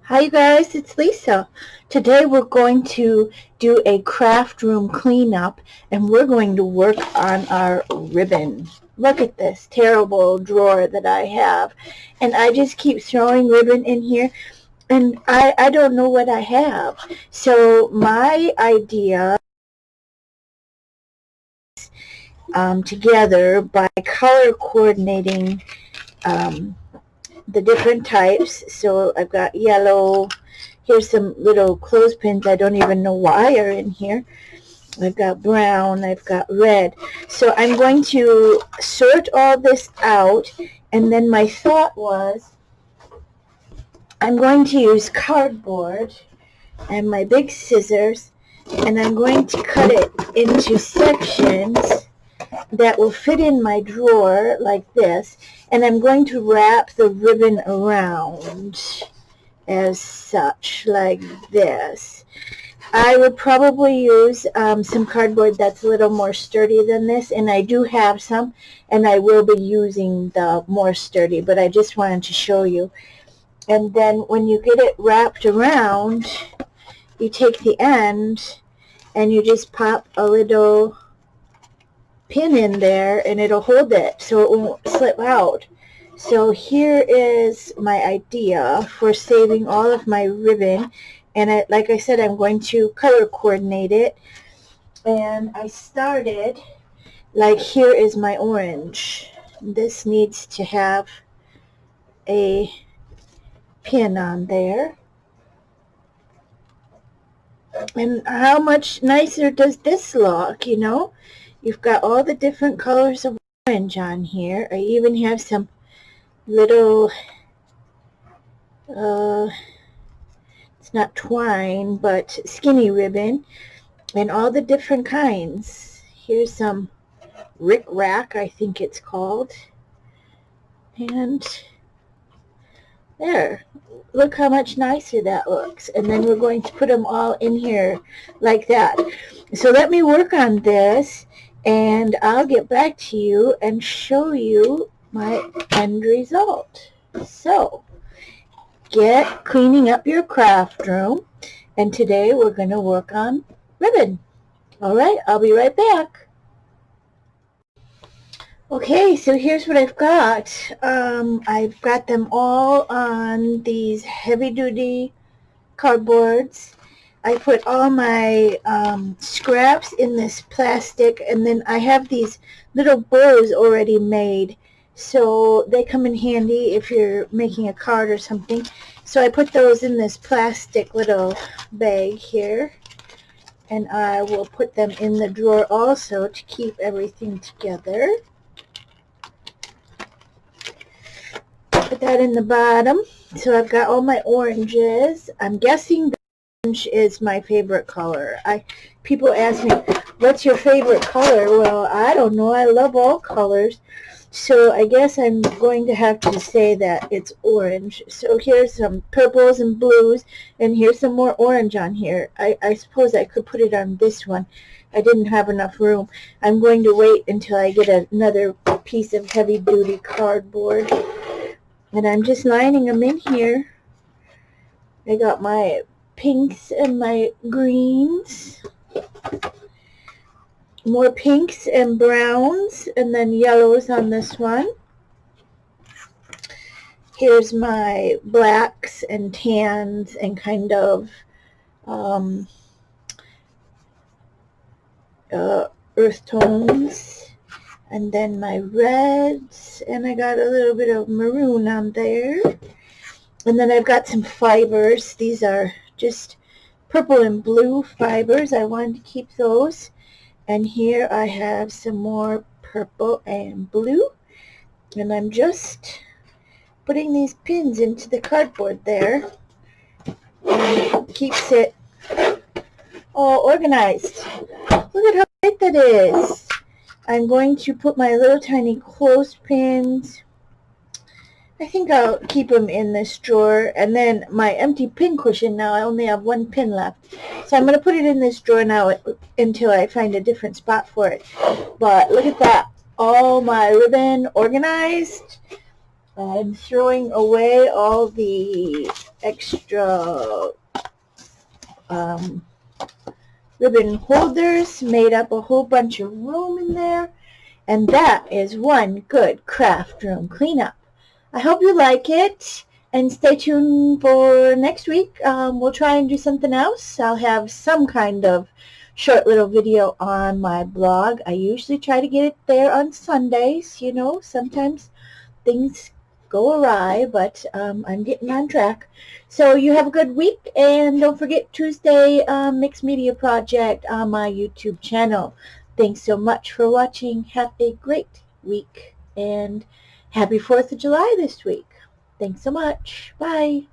Hi you guys, it's Lisa. Today we're going to do a craft room cleanup and we're going to work on our ribbon. Look at this terrible drawer that I have, and I just keep throwing ribbon in here and I don't know what I have. So my idea together by color coordinating the different types. So I've got yellow. Here's some little clothespins I don't even know why are in here. I've got brown, I've got red. So I'm going to sort all this out, and then my thought was I'm going to use cardboard and my big scissors, and I'm going to cut it into sections that will fit in my drawer like this, and I'm going to wrap the ribbon around as such, like this. I would probably use some cardboard that's a little more sturdy than this, and I do have some, and I will be using the more sturdy, but I just wanted to show you. And then when you get it wrapped around, you take the end and you just pop a little pin in there and it'll hold it so it won't slip out. So here is my idea for saving all of my ribbon, and like I said, I'm going to color coordinate it. And I started, like, here is my orange. This needs to have a pin on there. And how much nicer does this look, you know? You've got all the different colors of orange on here. I even have some little, it's not twine, but skinny ribbon, and all the different kinds. Here's some Rick Rack, I think it's called. And there, look how much nicer that looks. And then we're going to put them all in here like that. So let me work on this, and I'll get back to you and show you my end result. So get cleaning up your craft room, and today we're going to work on ribbon. All right, I'll be right back. Okay, so here's what I've got. I've got them all on these heavy-duty cardboards. I put all my scraps in this plastic, and then I have these little bows already made, so they come in handy if you're making a card or something. So I put those in this plastic little bag here, and I will put them in the drawer also to keep everything together. Put that in the bottom. So I've got all my oranges. I'm guessing orange is my favorite color. People ask me, what's your favorite color? Well, I don't know. I love all colors. So I guess I'm going to have to say that it's orange. So here's some purples and blues, and here's some more orange on here. I suppose I could put it on this one. I didn't have enough room. I'm going to wait until I get another piece of heavy-duty cardboard. And I'm just lining them in here. I got my pinks and my greens. More pinks and browns, and then yellows on this one. Here's my blacks and tans and kind of earth tones. And then my reds, and I got a little bit of maroon on there. And then I've got some fibers. These are just purple and blue fibers. I wanted to keep those. And here I have some more purple and blue. And I'm just putting these pins into the cardboard there. And it keeps it all organized. Look at how bright that is. I'm going to put my little tiny clothespins. I think I'll keep them in this drawer. And then my empty pin cushion, now I only have one pin left. So I'm going to put it in this drawer now until I find a different spot for it. But look at that. All my ribbon organized. I'm throwing away all the extra um, ribbon holders, made up a whole bunch of room in there, and that is one good craft room cleanup. I hope you like it, and stay tuned for next week. We'll try and do something else. I'll have some kind of short little video on my blog. I usually try to get it there on Sundays. You know, sometimes things go awry, but I'm getting on track. So you have a good week, and don't forget Tuesday Mixed Media Project on my YouTube channel. Thanks so much for watching. Have a great week, and happy 4th of July this week. Thanks so much. Bye.